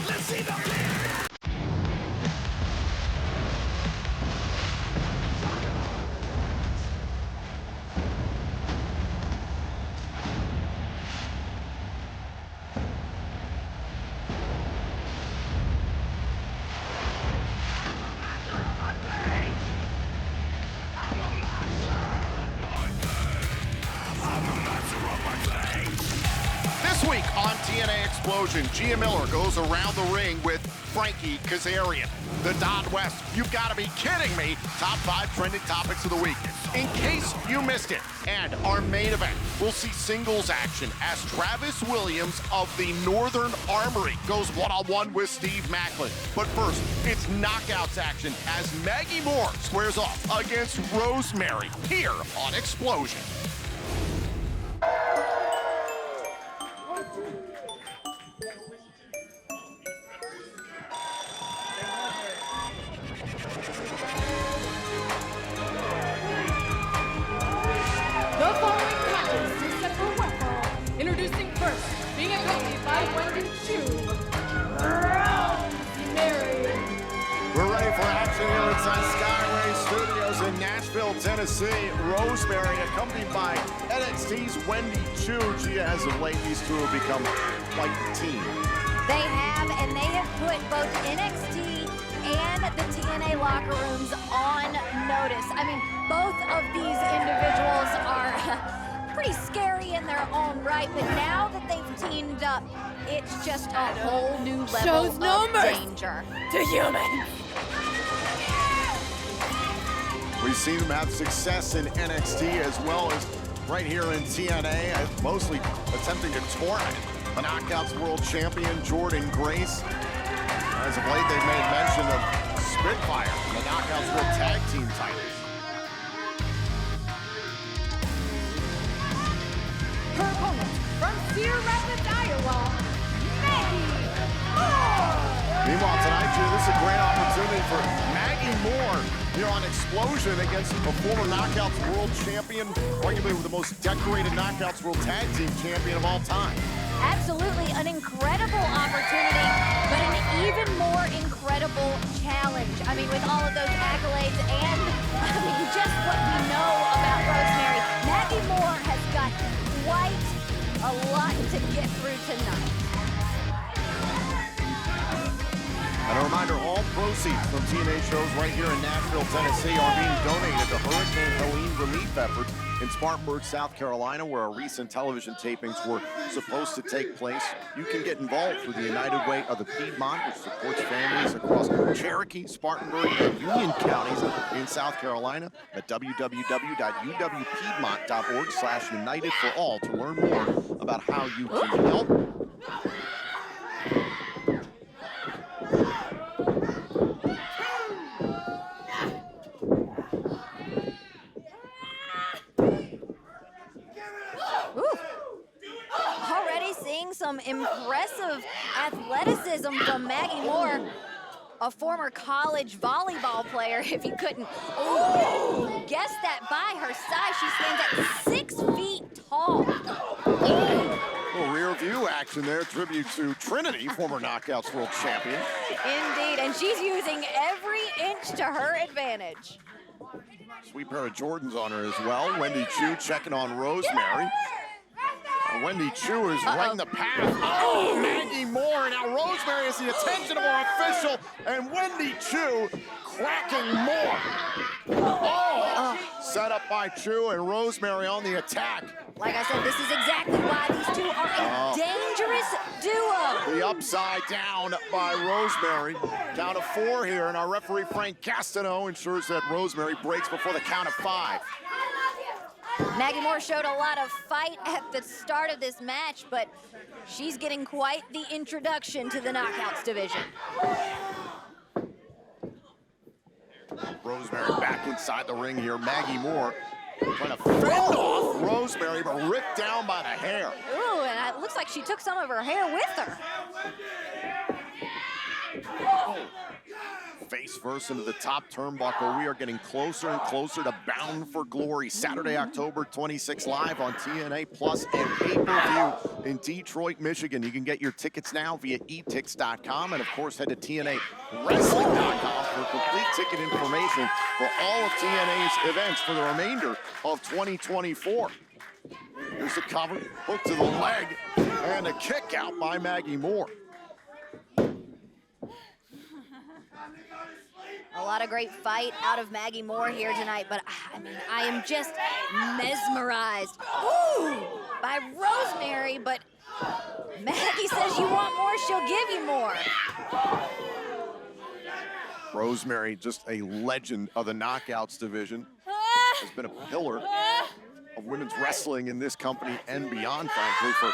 Let's see the fear. This week on TNA Xplosion, Gia Miller goes around the ring with Frankie Kazarian. The Don West, you've got to be kidding me, top 5 trending topics of the week. In case you missed it, and our main event, we'll see singles action as Travis Williams of the Northern Armory goes one-on-one with Steve Maclin. But first, it's knockouts action as Maggie Moore squares off against Rosemary here on Xplosion. The following contest is set for one fall. Introducing first, being accompanied by Wendy Chu, Rosemary. We're ready for action here inside Skyway Studios in Nashville, Tennessee. Rosemary accompanied by NXT's Wendy Chu. Gia, as of late, these two have become quite the team. They have, and they have put both NXT and the TNA locker rooms on notice. I mean, both of these individuals are pretty scary in their own right, but now that they've teamed up, it's just a whole new level of danger. To humans. We've seen them have success in NXT as well as right here in TNA, mostly attempting to torment the Knockouts World Champion Jordan Grace. As of late, they've made mention of Spitfire, the Knockouts World Tag Team titles. Her opponent from Cedar Rapids, Iowa, Maggie Moore. Meanwhile, tonight, Gia, this is a great opportunity for Maggie Moore here on Xplosion against a former Knockouts World Champion, arguably the most decorated Knockouts World Tag Team Champion of all time. Absolutely an incredible opportunity, but an even more incredible challenge. I mean, with all of those accolades and, I mean, just what we know about Rosemary, Maggie Moore has got quite a lot to get through tonight. And a reminder, all proceeds from TNA shows right here in Nashville, Tennessee are being donated to Hurricane Helene relief efforts in Spartanburg, South Carolina, where our recent television tapings were supposed to take place. You can get involved through the United Way of the Piedmont, which supports families across Cherokee, Spartanburg, and Union counties in South Carolina at www.uwpiedmont.org/UnitedForAll to learn more about how you can help. Some impressive athleticism from Maggie Moore, a former college volleyball player, if you couldn't guess that by her size. She stands at 6 feet tall. Little rear view action there, tribute to Trinity, former Knockouts World Champion. Indeed, and she's using every inch to her advantage. Sweet pair of Jordans on her as well. Wendy Chu checking on Rosemary. Wendy Chu is right in the path. Oh, Maggie Moore. Now Rosemary has the attention of our official, and Wendy Chu cracking Moore. Oh, set up by Chu and Rosemary on the attack. Like I said, this is exactly why these two are a dangerous duo. The upside down by Rosemary. Count of 4 here, and our referee Frank Castano ensures that Rosemary breaks before the count of 5. Maggie Moore showed a lot of fight at the start of this match, but she's getting quite the introduction to the Knockouts division. Rosemary back inside the ring here. Maggie Moore trying to fend off Rosemary, but ripped down by the hair. Ooh, and it looks like she took some of her hair with her. face first into the top turnbuckle. We are getting closer and closer to Bound for Glory. Saturday, October 26th, live on TNA Plus and pay-per-view in Detroit, Michigan. You can get your tickets now via etix.com, and of course head to TNAWrestling.com for complete ticket information for all of TNA's events for the remainder of 2024. Here's the cover, hook to the leg, and a kick out by Maggie Moore. A lot of great fight out of Maggie Moore here tonight, but I mean, I am just mesmerized. Ooh, by Rosemary, but Maggie says you want more, she'll give you more. Rosemary, just a legend of the Knockouts division, has been a pillar of women's wrestling in this company and beyond, frankly, for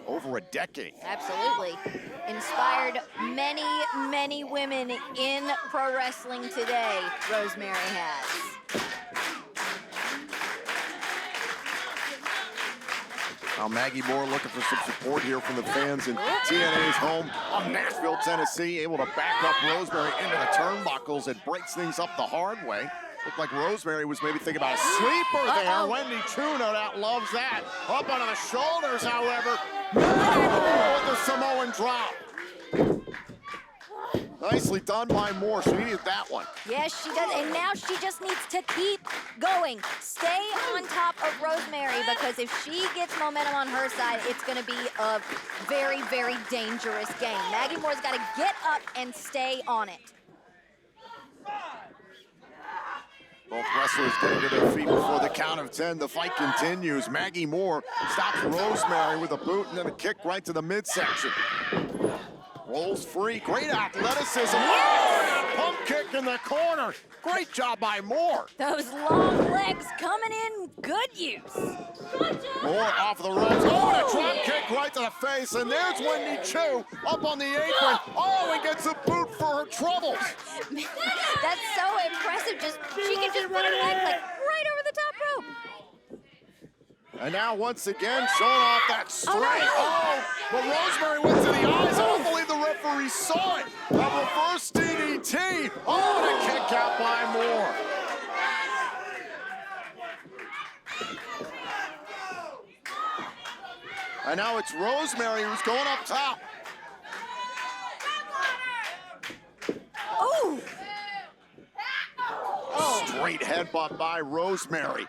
over a decade. Absolutely. Inspired many, many women in pro wrestling today, Rosemary has. Now Maggie Moore looking for some support here from the fans in TNA's home of Nashville, Tennessee, able to back up Rosemary into the turnbuckles. It breaks things up the hard way. Looked like Rosemary was maybe thinking about a sleeper there. Wendy Chu, no doubt, loves that. Up onto the shoulders, however. With the Samoan drop. Nicely done by Moore. She needed that one. Yes, she does, and now she just needs to keep going. Stay on top of Rosemary, because if she gets momentum on her side, it's going to be a very, very dangerous game. Maggie Moore's got to get up and stay on it. Both wrestlers getting to their feet before the count of 10. The fight continues. Maggie Moore stops Rosemary with a boot and then a kick right to the midsection. Rolls free. Great athleticism. Yes! Oh, pump kick in the corner. Great job by Moore. Those long legs coming in good use. Moore off the ropes. Oh, and a drop kick right to the face. And there's Wendy Chu up on the apron. Oh, and gets a boot for her troubles. That's so impressive. She can just put her leg like right over the top rope. And now once again showing off that strength. Oh, but Rosemary went to the eyes. I don't believe the referee saw it. A reverse DDT. Oh, and a kick out by Moore. And now it's Rosemary who's going up top. Ooh. Straight headbutt by Rosemary.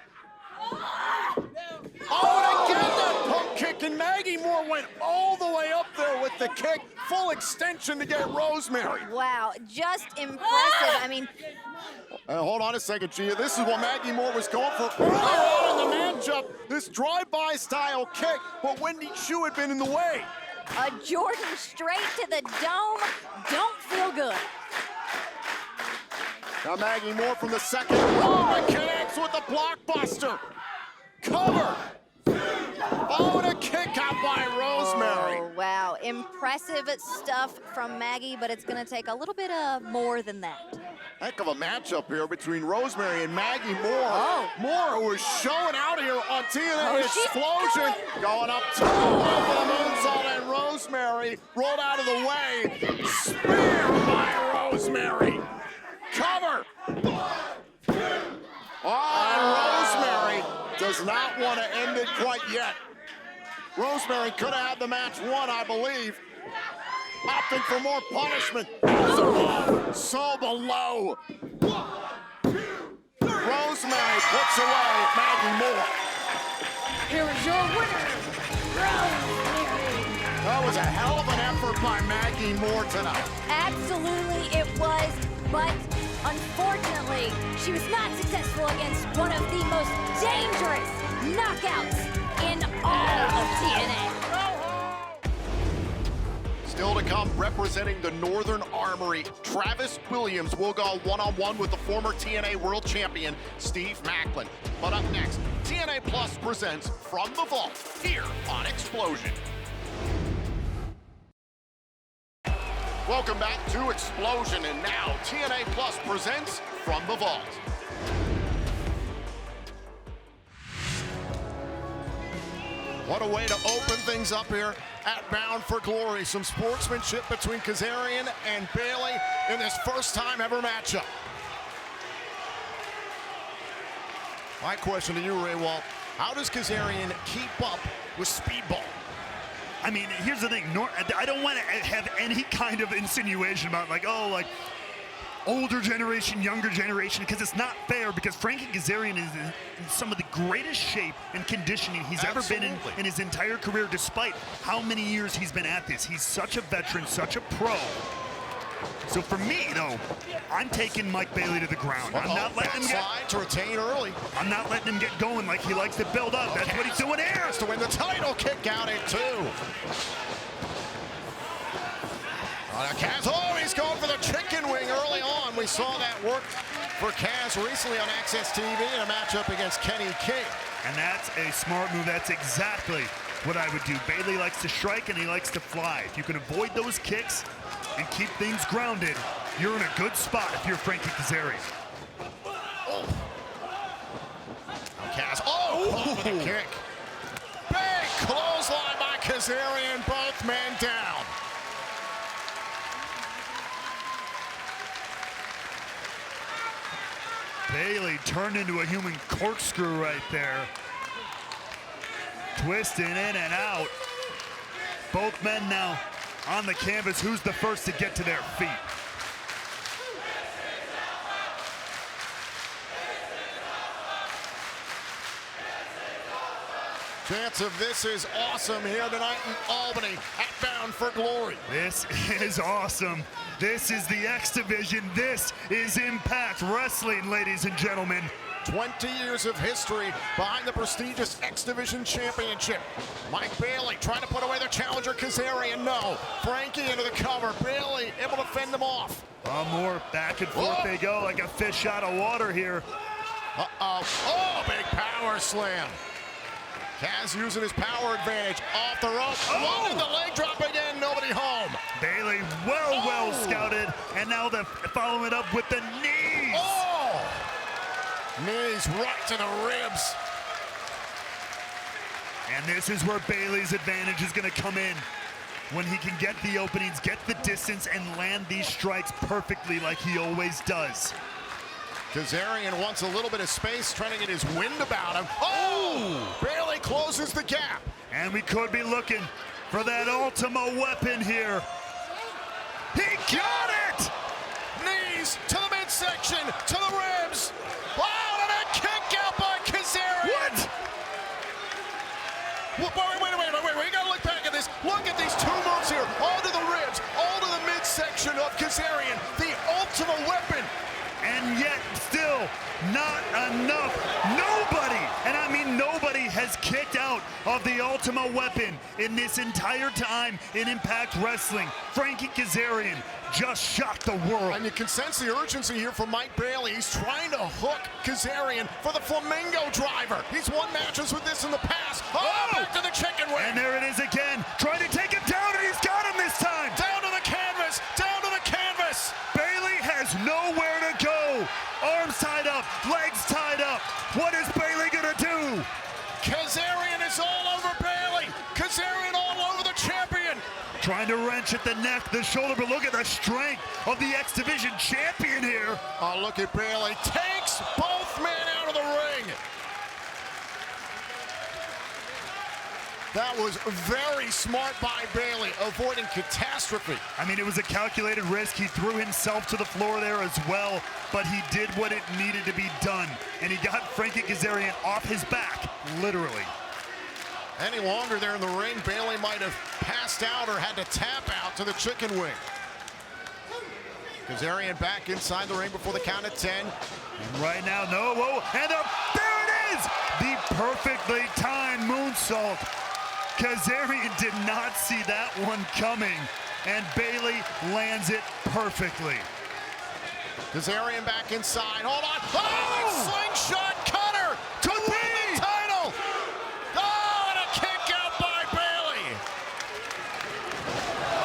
Oh, and again that pump kick, and Maggie Moore went all the way up there with the kick. Full extension to get Rosemary. Wow, just impressive. I mean, hold on a second, Gia. This is what Maggie Moore was going for earlier on in the matchup. This drive-by style kick, but Wendy Chu had been in the way. a Jordan straight to the dome. Don't feel good. Now Maggie Moore from the second row and connects with the blockbuster. Cover. Oh, and a kick out by Rosemary. Oh, wow. Impressive stuff from Maggie, but it's going to take a little bit more than that. Heck of a matchup here between Rosemary and Maggie Moore. Oh. Moore, who is showing out here on TNA Xplosion. Going up top for the moonsault, and Rosemary rolled out of the way. Spear by Rosemary. Cover. Rosemary does not want to end it quite yet. Rosemary could have had the match won, I believe. Opting for more punishment. So below. Rosemary puts away Maggie Moore. Here is your winner, Rosemary. That was a hell of an effort by Maggie Moore tonight. Absolutely it was, but unfortunately, she was not successful against one of the most dangerous knockouts in all of TNA. Still to come, representing the Northern Armory, Travis Williams will go one-on-one with the former TNA World Champion, Steve Maclin. But up next, TNA Plus presents From the Vault, here on Xplosion. Welcome back to Xplosion, and now TNA Plus presents From the Vault. What a way to open things up here at Bound for Glory. Some sportsmanship between Kazarian and Bailey in this first time ever matchup. My question to you, Ray Walt, how does Kazarian keep up with Speedball? I mean, here's the thing. I don't want to have any kind of insinuation about like, oh, like older generation, younger generation, because it's not fair, because Frankie Kazarian is in some of the greatest shape and conditioning he's ever been in his entire career, despite how many years he's been at this. He's such a veteran, such a pro. So for me, though, I'm taking Mike Bailey to the ground. I'm not letting him get to retain early. I'm not letting him get going like he likes to build up. That's what he's doing here. To win the title, kick out at 2. Kaz, oh, he's going for the chicken wing early on. We saw that work for Kaz recently on AXS TV in a matchup against Kenny King. And that's a smart move. That's exactly what I would do. Bailey likes to strike and he likes to fly. If you can avoid those kicks and keep things grounded, you're in a good spot if you're Frankie Kazarian. Oh. Kaz, oh, with a kick. Big clothesline by Kazarian, both men down. Bailey turned into a human corkscrew right there. Twisting in and out. Both men now on the canvas. Who's the first to get to their feet? Chance of this is awesome here tonight in Albany at Bound for Glory. This is awesome. This is the X Division. This is Impact Wrestling, ladies and gentlemen. 20 years of history behind the prestigious X Division Championship. Mike Bailey trying to put away the challenger Kazarian. No. Frankie into the cover. Bailey able to fend them off. More back and forth they go like a fish out of water here. Oh, big power slam. Kaz using his power advantage off the rope. Oh, and the leg drop again, nobody home. Bailey well scouted, and now they're following it up with the knees. Oh! Knees right to the ribs. And this is where Bailey's advantage is going to come in. When he can get the openings, get the distance, and land these strikes perfectly like he always does. Kazarian wants a little bit of space, trying to get his wind about him. Oh! Bailey closes the gap. And we could be looking for that ultimate weapon here. He got it! Knees to the midsection, to the ribs. Oh, and a kick out by Kazarian. What? Wait, we gotta look back at this. Look at these 2 moves here. All to the ribs, all to the midsection of Kazarian. The ultimate weapon. And yet still not enough. Nobody, and I mean nobody, has kicked out of the ultimate weapon in this entire time in Impact Wrestling. Frankie Kazarian just shocked the world. And you can sense the urgency here from Mike Bailey. He's trying to hook Kazarian for the Flamingo driver. He's won matches with this in the past. Oh, back to the chicken wing. And there it is again, trying to take him down, and he's got him this time. Down to the canvas, down to the canvas. Bailey has nowhere to go. Arms tied up, legs tied up. What is Bailey gonna do? Kazarian is all over Bailey. Kazarian all over the champion. Trying to wrench at the neck, the shoulder, but look at the strength of the X Division champion here. Oh, look at Bailey. Takes both men out of the ring. That was very smart by Bailey, avoiding catastrophe. I mean, it was a calculated risk. He threw himself to the floor there as well, but he did what it needed to be done. And he got Frankie Kazarian off his back, literally. Any longer there in the ring, Bailey might have passed out or had to tap out to the chicken wing. Kazarian back inside the ring before the count of 10. And right now, and there it is! The perfectly timed moonsault. Kazarian did not see that one coming, and Bailey lands it perfectly. Kazarian back inside, hold on. Oh, slingshot cutter to win the title. Oh, and a kick out by Bailey.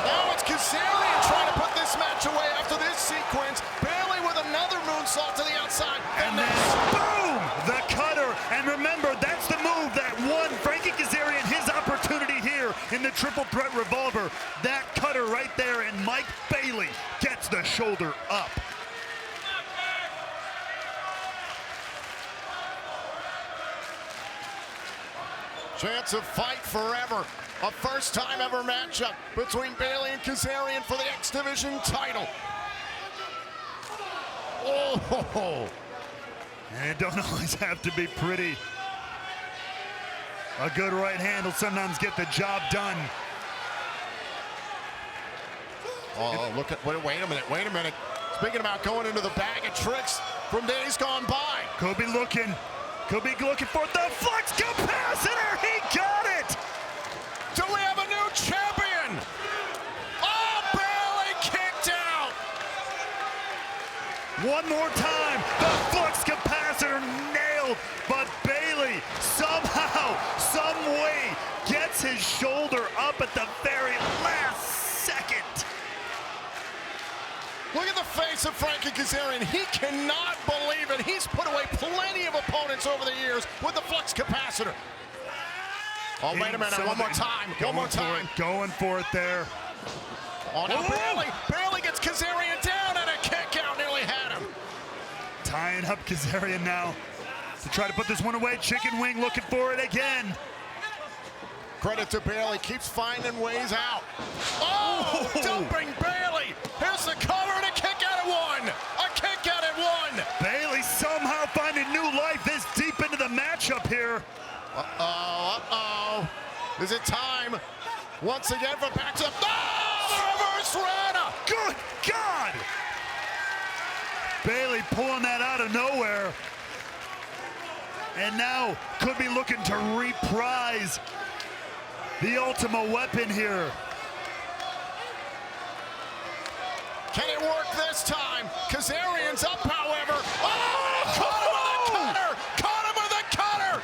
Now it's Kazarian trying to put this match away after this sequence. Bailey with another moonsault to the outside. And then, boom, the cutter. And remember, that's the move that won Frankie Kazarian his triple threat revolver. That cutter right there, and Mike Bailey gets the shoulder up. Chance of fight forever. A first time ever matchup between Bailey and Kazarian for the X Division title. Oh, and it don't always have to be pretty. A good right hand will sometimes get the job done. Oh, look at, wait a minute. Speaking about going into the bag of tricks from days gone by. Could be looking for the flex capacitor. He got it. Do we have a new champion? Oh, Bailey kicked out. One more time, the flux capacitor nailed, but Bailey somehow, some way gets his shoulder up at the very last second. Look at the face of Frankie Kazarian. He cannot believe it. He's put away plenty of opponents over the years with the flux capacitor. Oh, wait a minute, one more time. Going for it there. Oh, no, Bailey gets Kazarian down, and a kick out nearly had him. Tying up Kazarian now to try to put this one away. Chicken wing looking for it again. Credit to Bailey, keeps finding ways out. Oh, dumping Bailey. Here's the cover and a kick out at one. A kick out at one. Bailey somehow finding new life this deep into the matchup here. Is it time once again for backs up? Oh, the reverse Rana. Good God. Bailey pulling that out of nowhere. And now could be looking to reprise the ultimate weapon here. Can it work this time? Kazarian's up, however. Oh, caught him with a cutter! Caught him with a cutter!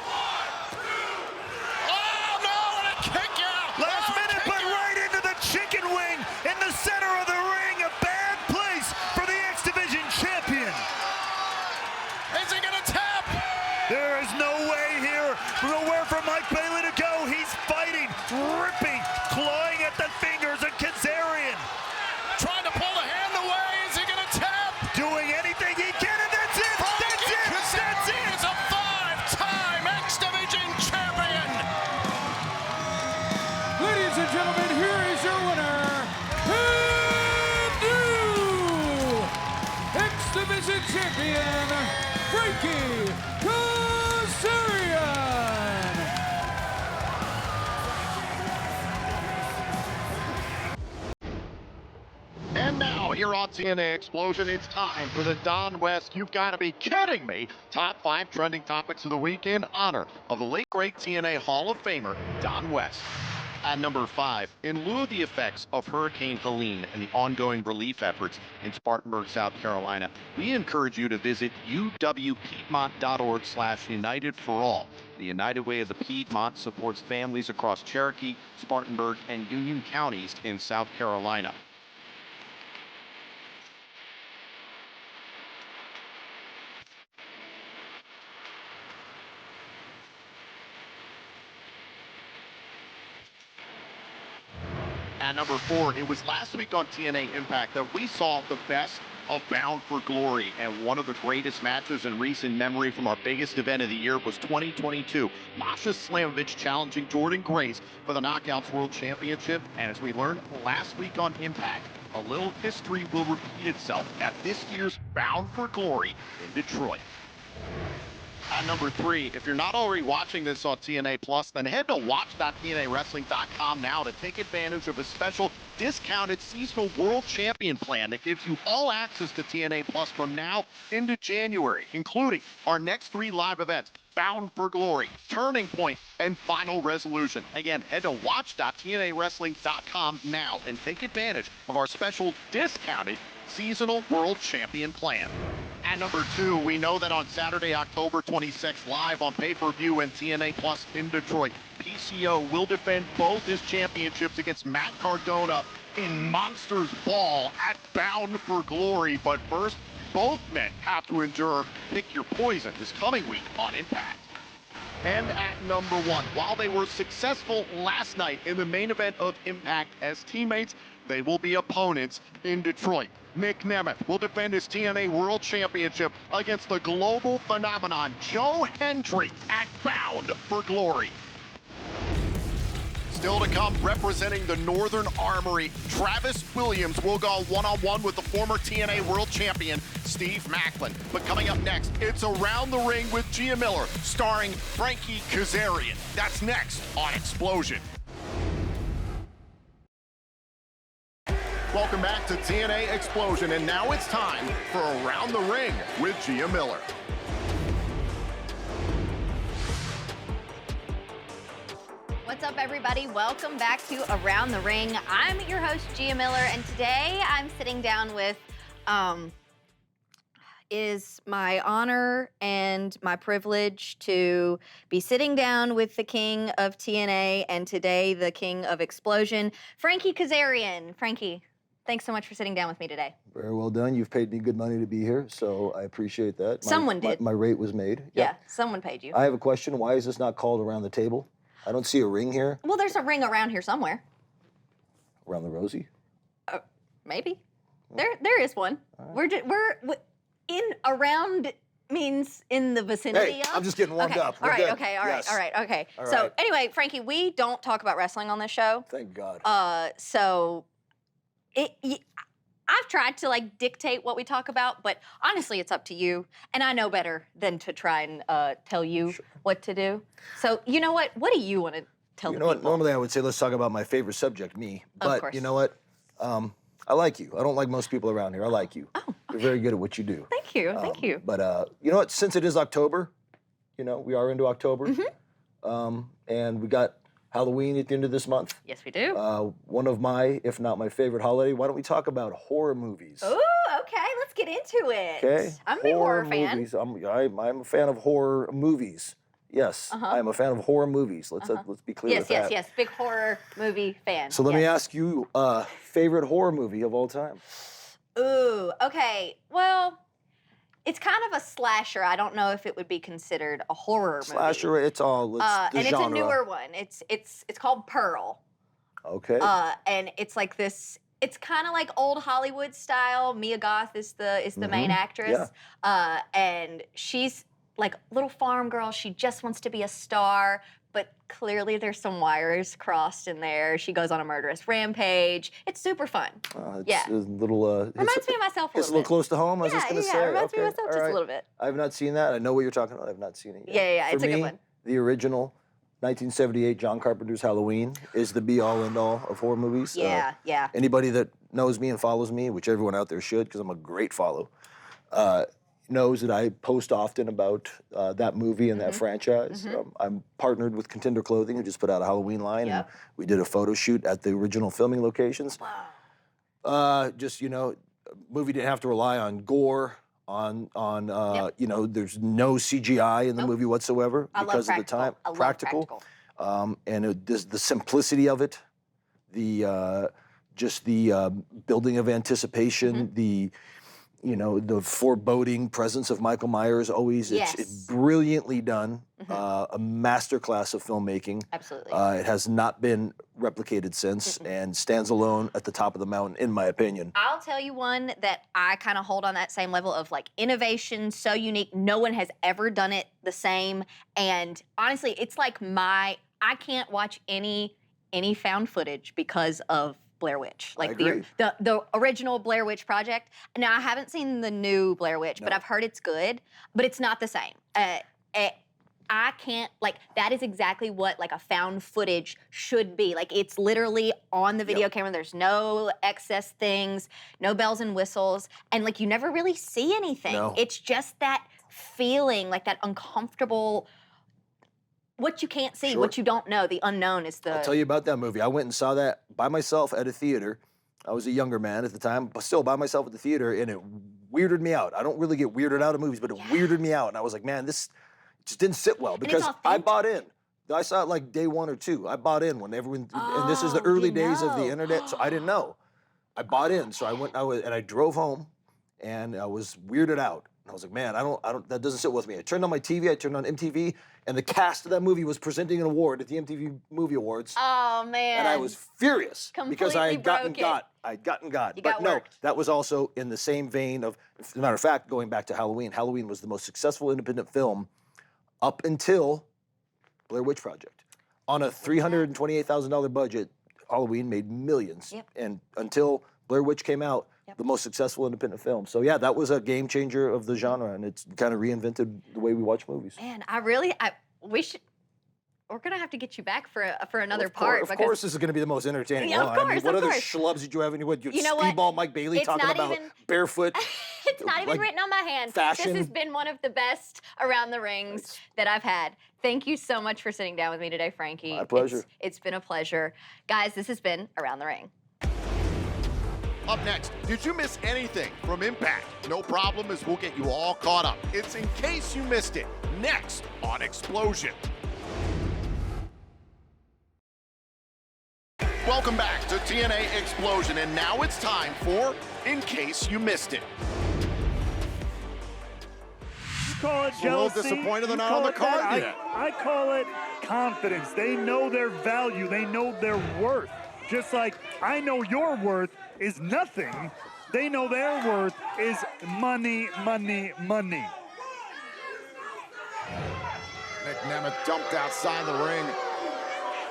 Oh, no, and a kick out! Last minute, but right into the chicken wing in the center of the ring. A bad place for the X Division champion. Is he gonna tap? There is no way here. Nowhere for Mike Bailey to go. He's fighting, ripping, clawing at the fingers of Kazarian. Trying to pull the hand away. Is he gonna tap? Doing anything he can, and that's it. That's it. That's it. Is a five-time X Division champion. Ladies and gentlemen, here is your winner, and new X Division champion, Frankie Kazarian. And now, here on TNA Xplosion, it's time for the Don West, you've got to be kidding me, top 5 trending topics of the week in honor of the late great TNA Hall of Famer, Don West. At number 5, in lieu of the effects of Hurricane Helene and the ongoing relief efforts in Spartanburg, South Carolina, we encourage you to visit uwpiedmont.org/UnitedForAll. The United Way of the Piedmont supports families across Cherokee, Spartanburg, and Union counties in South Carolina. At number 4, it was last week on TNA Impact that we saw the best of Bound for Glory, and one of the greatest matches in recent memory from our biggest event of the year was 2022. Masha Slamovich challenging Jordan Grace for the Knockouts World Championship, and as we learned last week on Impact, a little history will repeat itself at this year's Bound for Glory in Detroit. At number 3, if you're not already watching this on TNA Plus, then head to watch.tnawrestling.com now to take advantage of a special discounted seasonal world champion plan that gives you all access to TNA Plus from now into January, including our next 3 live events, Bound for Glory, Turning Point, and Final Resolution. Again, head to watch.tnawrestling.com now and take advantage of our special discounted seasonal world champion plan. At number 2, we know that on Saturday, October 26th, live on pay-per-view and TNA Plus in Detroit, PCO will defend both his championships against Matt Cardona in Monsters Ball at Bound for Glory. But first, both men have to endure Pick Your Poison this coming week on Impact. And at number 1, while they were successful last night in the main event of Impact as teammates, they will be opponents in Detroit. Nick Nemeth will defend his TNA World Championship against the global phenomenon Joe Hendry at Bound for Glory. Still to come, representing the Northern Armory, Travis Williams will go one-on-one with the former TNA World Champion, Steve Maclin. But coming up next, it's Around the Ring with Gia Miller, starring Frankie Kazarian. That's next on Xplosion. Welcome back to TNA Xplosion, and now it's time for Around the Ring with Gia Miller. What's up, everybody? Welcome back to Around the Ring. I'm your host, Gia Miller, and today I'm sitting down with, is my honor and my privilege to be sitting down with the king of TNA and today the king of Xplosion, Frankie Kazarian. Frankie, thanks so much for sitting down with me today. Very well done. You've paid me good money to be here, so I appreciate that. Someone did. My rate was made. Yeah, someone paid you. I have a question. Why is this not called Around the Table? I don't see a ring here. Well, there's a ring around here somewhere. Around the Rosie? Maybe. There is one. We're in around means in the vicinity Hey, of. I'm just getting warmed okay. up. All right, We're good. okay, all right, Yes. all right, okay. All So right. anyway, Frankie, we don't talk about wrestling on this show. Thank God. So I've tried to like dictate what we talk about, but honestly, it's up to you. And I know better than to try and tell you what to do. So you know what? What do you want to tell You the know what? people? Normally I would say let's talk about my favorite subject, me. But course. you know what? I like you. I don't like most people around here. I like you. Oh, okay. You're very good at what you do. Thank you, thank you. But you know what? Since it is October, you know, we are into October. Mm-hmm. And we got Halloween at the end of this month. Yes, we do. One of my, if not my favorite holiday. Why don't we talk about horror movies? Ooh, okay, let's get into it. Okay. I'm a big horror fan. Movies. I'm a fan of horror movies. Yes, I'm a fan of horror movies. Let's be clear with that. Yes, big horror movie fan. So let me Yes. ask you, favorite horror movie of all time? Ooh, okay. Well, it's kind of a slasher. I don't know if it would be considered a horror movie. Slasher. It's all. It's the and genre. it's a newer one. It's called Pearl. Okay. And it's like this. It's kind of like old Hollywood style. Mia Goth is the main actress. And she's like a little farm girl. She just wants to be a star, but clearly there's some wires crossed in there. She goes on a murderous rampage. It's super fun. It's a little. Reminds me of myself a It's a little little bit. close to home. I was just gonna say. Reminds me of myself all just right. a little bit. I have not seen that. I know what you're talking about. I've not seen it yet. Yeah, For it's a good me, one. The original 1978 John Carpenter's Halloween is the be-all end-all of horror movies. Yeah. Anybody that knows me and follows me, which everyone out there should, because I'm a great follow, knows that I post often about that movie and that franchise. I'm partnered with Contender Clothing, who just put out a Halloween line, and we did a photo shoot at the original filming locations. Wow. Just, you know, movie didn't have to rely on gore, you know, there's no CGI in the movie whatsoever because of the time. I love practical. And the simplicity of it, just the building of anticipation, the foreboding presence of Michael Myers always. It's brilliantly done. A masterclass of filmmaking. Absolutely. It has not been replicated since and stands alone at the top of the mountain, in my opinion. I'll tell you one that I kind of hold on that same level of like innovation, so unique. No one has ever done it the same. And honestly, it's like I can't watch any found footage because of Blair Witch, like the original Blair Witch Project. Now I haven't seen the new Blair Witch, but I've heard it's good, but it's not the same. I can't, like, that is exactly what like a found footage should be. Like, it's literally on the video camera. There's no excess things, no bells and whistles, and like you never really see anything. No. It's just that feeling, like that uncomfortable. What you can't see, what you don't know, the unknown is the. I'll tell you about that movie. I went and saw that by myself at a theater. I was a younger man at the time, but still by myself at the theater, and it weirded me out. I don't really get weirded out of movies, but it weirded me out. And I was like, man, this just didn't sit well because I bought in. I saw it like day 1 or 2. I bought in when everyone, and this is the early days of the internet, so I didn't know. I bought in, so I went, and I drove home, and I was weirded out. And I was like, man, I don't, that doesn't sit with me. I turned on my TV, I turned on MTV, and the cast of that movie was presenting an award at the MTV Movie Awards. Oh, man. And I was furious because I had gotten got. You But got no, worked. that was also in the same vein of, as a matter of fact, going back to Halloween. Halloween was the most successful independent film up until Blair Witch Project. On a $328,000 budget, Halloween made millions. Yep. And until Blair Witch came out, Yep. the most successful independent film. So yeah, that was a game changer of the genre, and it's kind of reinvented the way we watch movies. Man, we're gonna have to get you back for another Of part. Of course, this is going to be the most entertaining Yeah, of one. I mean, course, what of other course. schlubs did you have? You know what? Speedball Mike Bailey It's talking not about even- barefoot. It's not even like, written on my hand. fashion. This has been one of the best around the rings that I've had. Thank you so much for sitting down with me today, Frankie. My pleasure. It's been a pleasure. Guys, this has been Around the Ring. Up next, did you miss anything from Impact? No problem, as we'll get you all caught up. It's In Case You Missed It, next on Xplosion. Welcome back to TNA Xplosion, and now it's time for In Case You Missed It. You call it A little jealousy. disappointed they're you not call on the it that. card yet. I call it confidence. They know their value. They know their worth. Just like I know your worth is nothing, they know their worth is money, money, money. Nick Nemeth dumped outside the ring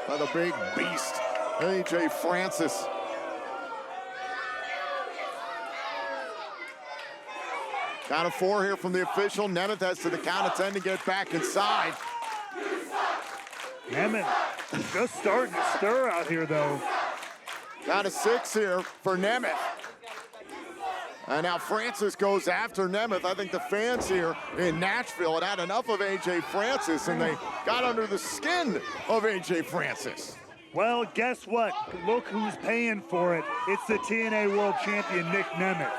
by the big beast, AJ Francis. Count of 4 here from the official. Nemeth has to the count of 10 to get back inside. Nemeth just starting to stir out here, though. Count of 6 here for Nemeth. And now Francis goes after Nemeth. I think the fans here in Nashville had had enough of AJ Francis, and they got under the skin of AJ Francis. Well, guess what? Look who's paying for it. It's the TNA World Champion, Nick Nemeth.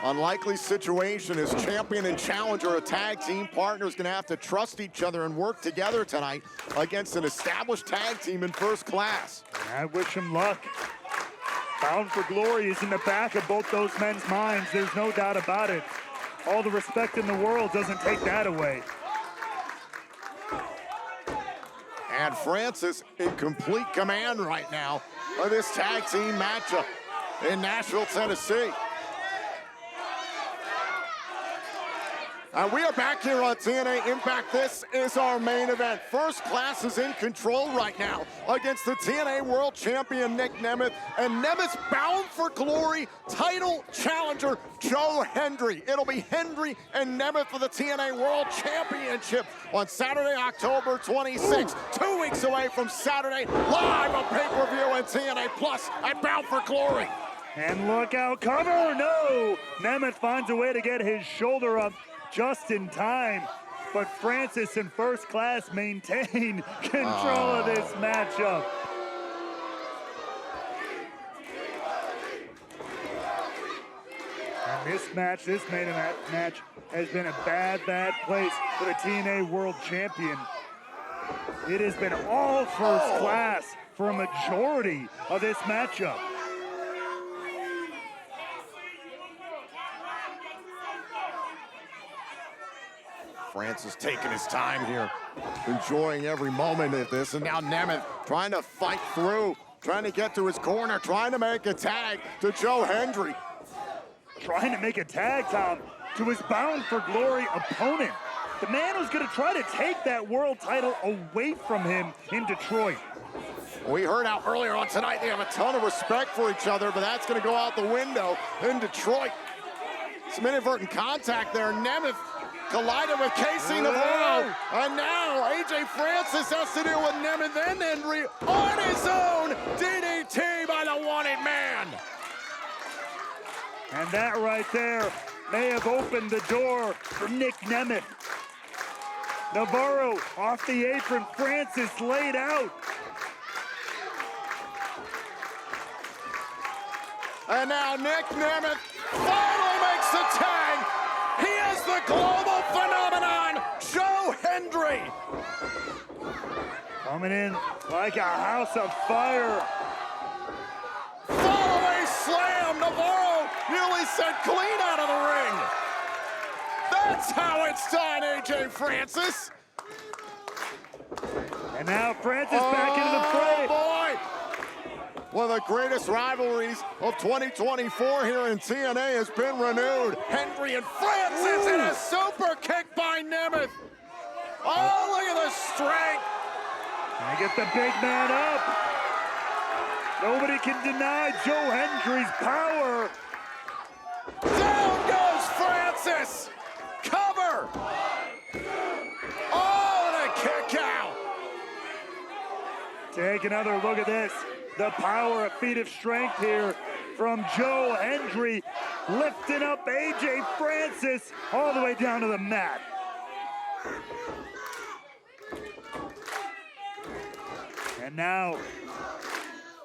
Unlikely situation as champion and challenger, a tag team partner, is going to have to trust each other and work together tonight against an established tag team in First Class. I wish him luck. Bound for Glory is in the back of both those men's minds. There's no doubt about it. All the respect in the world doesn't take that away. And Francis in complete command right now of this tag team matchup in Nashville, Tennessee. And we are back here on TNA Impact. This is our main event. First Class is in control right now against the TNA World Champion, Nick Nemeth, and Nemeth's Bound for Glory title challenger, Joe Hendry. It'll be Hendry and Nemeth for the TNA World Championship on Saturday, October 26th. 2 weeks away from Saturday, live on pay-per-view and TNA Plus at Bound for Glory. And look out, cover, no! Nemeth finds a way to get his shoulder up just in time, but Francis and First Class maintain control of this matchup. And this main event match has been a bad place for the TNA World Champion. It has been all First Class for a majority of this matchup. Francis taking his time here, enjoying every moment of this, and now Nemeth trying to fight through, trying to get to his corner, trying to make a tag to Joe Hendry. Trying to make a tag, Tom, to his Bound for Glory opponent. The man who's going to try to take that world title away from him in Detroit. We heard out earlier on tonight they have a ton of respect for each other, but that's going to go out the window in Detroit. Some inadvertent contact there. Nemeth collided with Casey Navarro, and now AJ Francis has to deal with Nemeth and Hendry on his own. DDT by the wanted man. And that right there may have opened the door for Nick Nemeth. Navarro off the apron, Francis laid out. And now Nick Nemeth finally makes the tag. He is the global phenomenon, Joe Hendry. Coming in like a house of fire. Follow a Navarro nearly sent clean out of the ring. That's how it's done, AJ Francis. And now Francis back into the fray. Oh, boy. One of the greatest rivalries of 2024 here in TNA has been renewed. Hendry and Francis in a super kick by Nemeth. Oh, look at the strength. And get the big man up. Nobody can deny Joe Hendry's power. Down goes Francis. Cover. Oh, and a kick out. Take another look at this. The power, a feat of strength here from Joe Hendry, lifting up AJ Francis all the way down to the mat. And now,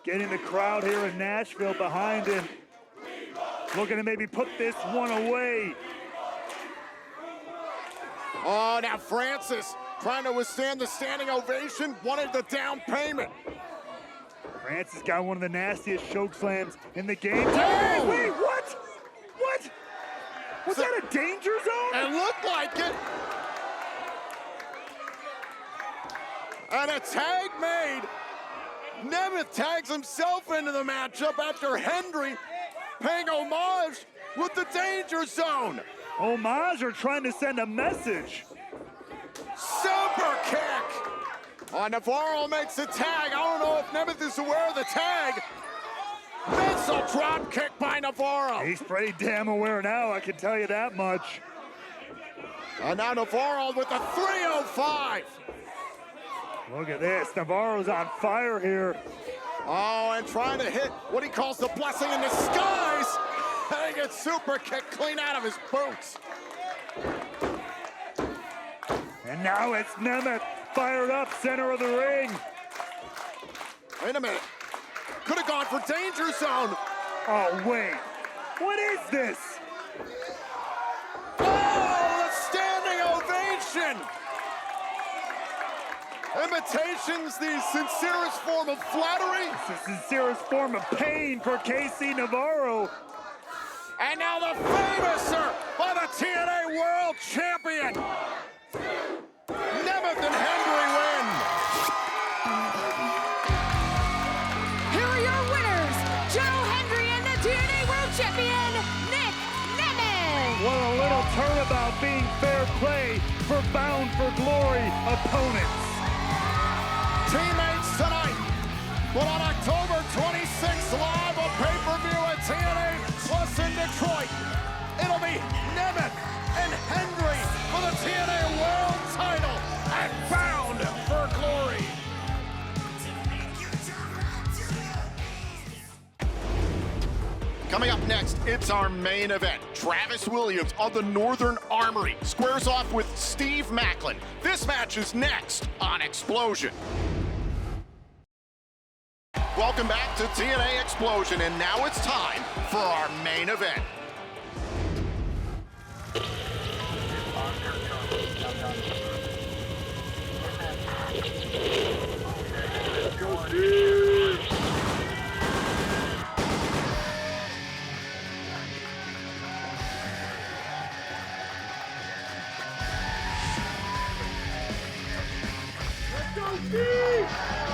getting the crowd here in Nashville behind him, looking to maybe put this one away. Oh, now Francis trying to withstand the standing ovation, wanted the down payment. Francis got one of the nastiest choke slams in the game. Oh! Wait, what? What? Was that a danger zone? It looked like it. And a tag made. Nemeth tags himself into the matchup after Hendry paying homage with the danger zone. Homage are trying to send a message. Super kick. Oh, Navarro makes the tag. I don't know if Nemeth is aware of the tag. Missile drop kick by Navarro. He's pretty damn aware now, I can tell you that much. And now Navarro with the 305. Look at this, Navarro's on fire here. Oh, and trying to hit what he calls the blessing in disguise. And he gets super kick clean out of his boots. And now it's Nemeth, fired up, center of the ring. Wait a minute. Could have gone for danger zone. Oh, wait. What is this? Oh, the standing ovation. Imitation's the sincerest form of flattery. It's the sincerest form of pain for KC Navarro. And now the famouser by the TNA World Champion. Nemeth and Hendry win. Here are your winners, Joe Hendry and the TNA World Champion, Nick Nemeth. What a little turnabout being fair play for Bound for Glory opponents. Teammates tonight, but on October 26th, live on pay-per-view at TNA Plus in Detroit, it'll be Nemeth and Hendry for the TNA World title at Bound for Glory. Coming up next, it's our main event. Travis Williams of the Northern Armory squares off with Steve Maclin. This match is next on Xplosion. Welcome back to TNA Xplosion, and now it's time for our main event.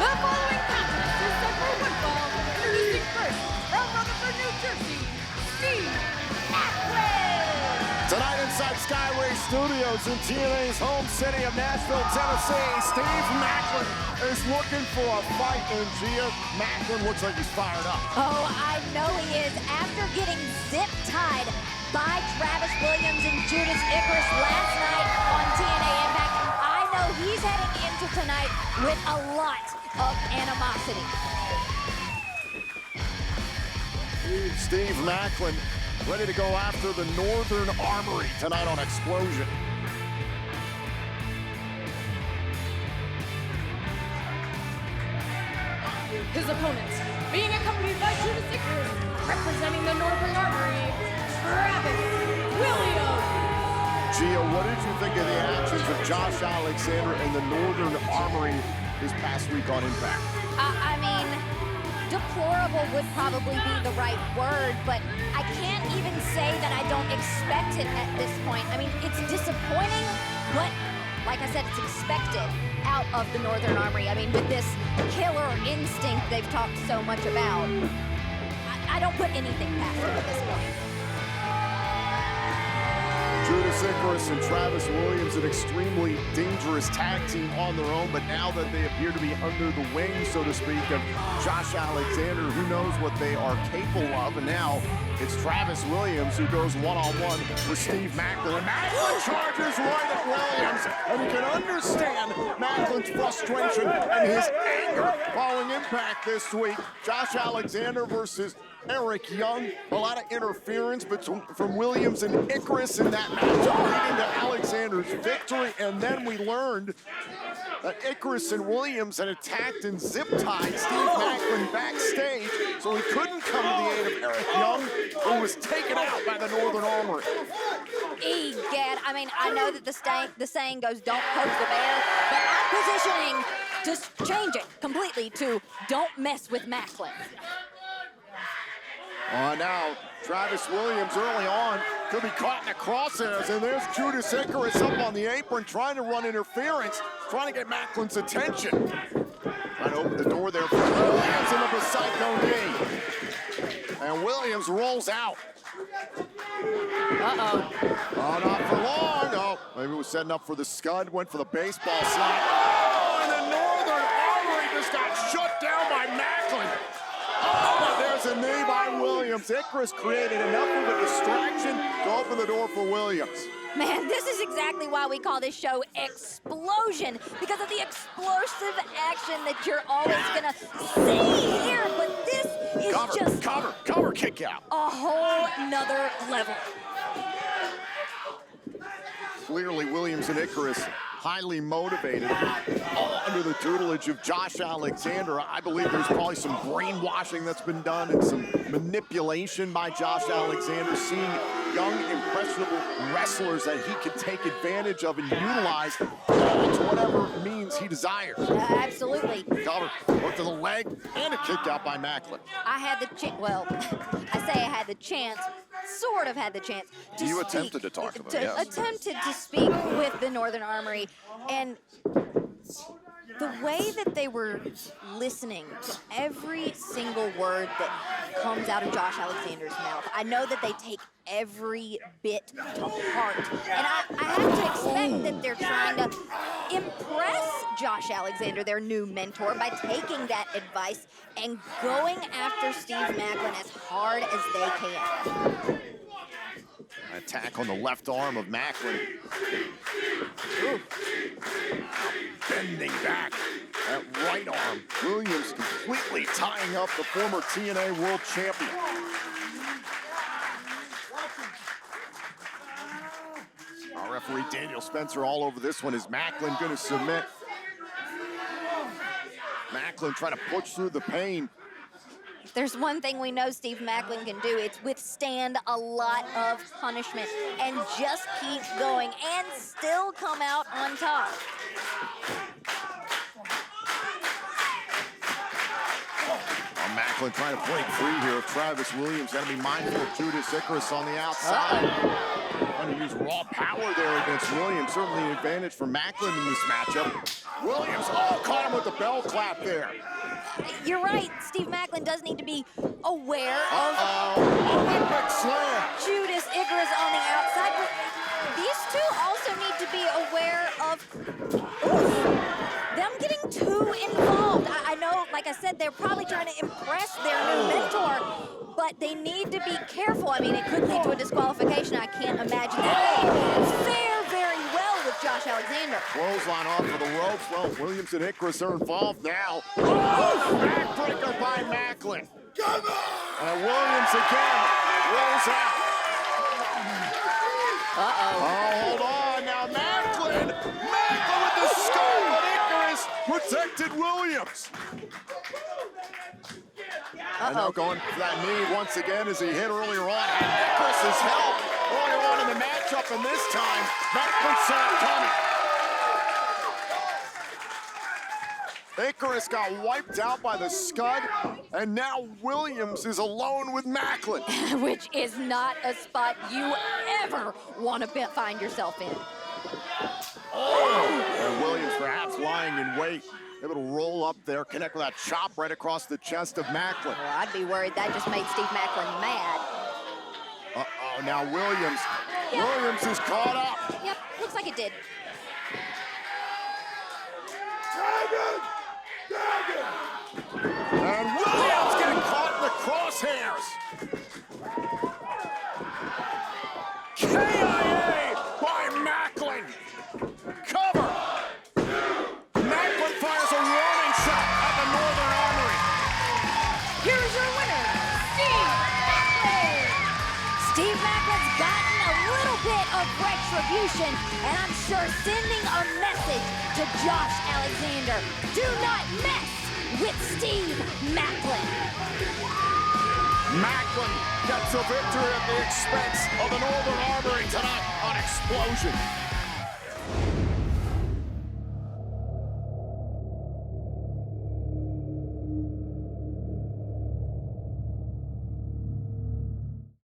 The following contest is set for one fall. Introducing first, from Rutherford, New Jersey, Steve Maclin. Tonight inside Skyway Studios in TNA's home city of Nashville, Tennessee, Steve Maclin is looking for a fight, and Gia Maclin looks like he's fired up. Oh, I know he is. After getting zip-tied by Travis Williams and Judas Icarus last night on TNA Impact, I know he's heading into tonight with a lot of animosity. Steve Maclin ready to go after the Northern Armory tonight on Xplosion. His opponents, being accompanied by Judas Icarus, representing the Northern Armory, Travis Williams. Gia, what did you think of the actions of Josh Alexander and the Northern Armory this past week on Impact? I mean, to deplorable would probably be the right word, but I can't even say that I don't expect it at this point. I mean, it's disappointing, but like I said, it's expected out of the Northern Armory. I mean, with this killer instinct they've talked so much about, I don't put anything past them at this point. Judas Icarus and Travis Williams, an extremely dangerous tag team on their own, but now that they appear to be under the wing, so to speak, of Josh Alexander, who knows what they are capable of, and now it's Travis Williams who goes one-on-one with Steve Maclin. And Maclin charges right at Williams, and you can understand Maclin's frustration and his anger following Impact this week. Josh Alexander versus Eric Young, a lot of interference from Williams and Icarus in that match, leading to Alexander's victory. And then we learned that Icarus and Williams had attacked and zip-tied Steve Maclin backstage, so he couldn't come to the aid of Eric Young, who was taken out by the Northern Armory. Egad, I mean, I know that the saying goes, don't poke the bear, but I'm positioning to change it completely to don't mess with Maclin. Now, Travis Williams early on could be caught in the crosshairs, and there's Judas Icarus up on the apron trying to run interference, trying to get Maclin's attention. Trying to open the door there for Williams into the Psycho knee. And Williams rolls out. Uh-oh. Oh, not for long. Oh, maybe it was setting up for the scud, went for the baseball slap. Oh, and the Northern Armory just got shut down by Maclin. Oh, there's a knee by Williams. Icarus created enough of a distraction to open the door for Williams. Man, this is exactly why we call this show Xplosion, because of the explosive action that you're always gonna see here, but this is just cover kick out. a whole nother level. Clearly, Williams and Icarus highly motivated, all under the tutelage of Josh Alexander. I believe there's probably some brainwashing that's been done and some manipulation by Josh Alexander, seeing young, impressionable wrestlers that he can take advantage of and utilize to whatever means he desires. Absolutely. Cover, look to the leg, and a kick out by Maclin. I had the chance, well, I say I had the chance, sort of had the chance to You speak, attempted to talk to them, yes. attempted to speak with the Northern Armory, and the way that they were listening to every single word that comes out of Josh Alexander's mouth, I know that they take every bit to heart. And I have to expect that they're trying to impress Josh Alexander, their new mentor, by taking that advice and going after Steve Maclin as hard as they can. An attack on the left arm of Maclin. Bending back that right arm. Williams completely tying up the former TNA World Champion. Our referee Daniel Spencer all over this one. Is Maclin going to submit? Maclin trying to push through the pain. If there's one thing we know Steve Maclin can do, it's withstand a lot of punishment and just keep going and still come out on top. Maclin trying to break free here of Travis Williams. Got to be mindful of Judas Icarus on the outside. Trying to use raw power there against Williams. Certainly an advantage for Maclin in this matchup. Williams, caught him with the bell clap there. You're right, Steve Maclin does need to be aware of Olympic slam. Judas Icarus on the outside, but these two also need to be aware of them getting too involved. I know, like I said, they're probably trying to impress their new mentor, but they need to be careful. I mean, it could lead to a disqualification. I can't imagine that will fare very well with Josh Alexander. Clothesline off of the ropes. Well, Williams and Icarus are involved now. Backbreaker by Maclin. And Williams again rolls out. Hold on. Now Maclin with the skull, but Icarus protected Williams. And now going for that knee once again as he hit earlier on. Icarus' help earlier on in the matchup, and this time Maclin saw it coming. Icarus got wiped out by the Scud, and now Williams is alone with Maclin. Which is not a spot you ever want to find yourself in. And Williams perhaps lying in wait, able to roll up there, connect with that chop right across the chest of Maclin. Well, I'd be worried that just made Steve Maclin mad. Uh-oh, now Williams. Williams is caught up. Yep, looks like it did. And Williams getting caught in the crosshairs. KIA by Maclin. Cover. Maclin fires a warning shot at the Northern Armory. Here's your winner, Steve Maclin. Steve Maclin's gotten a little bit of retribution, and I'm sure sending a message to Josh Alexander. Do not mess with Steve Maclin. Maclin gets a victory at the expense of the Northern Armory tonight on Xplosion.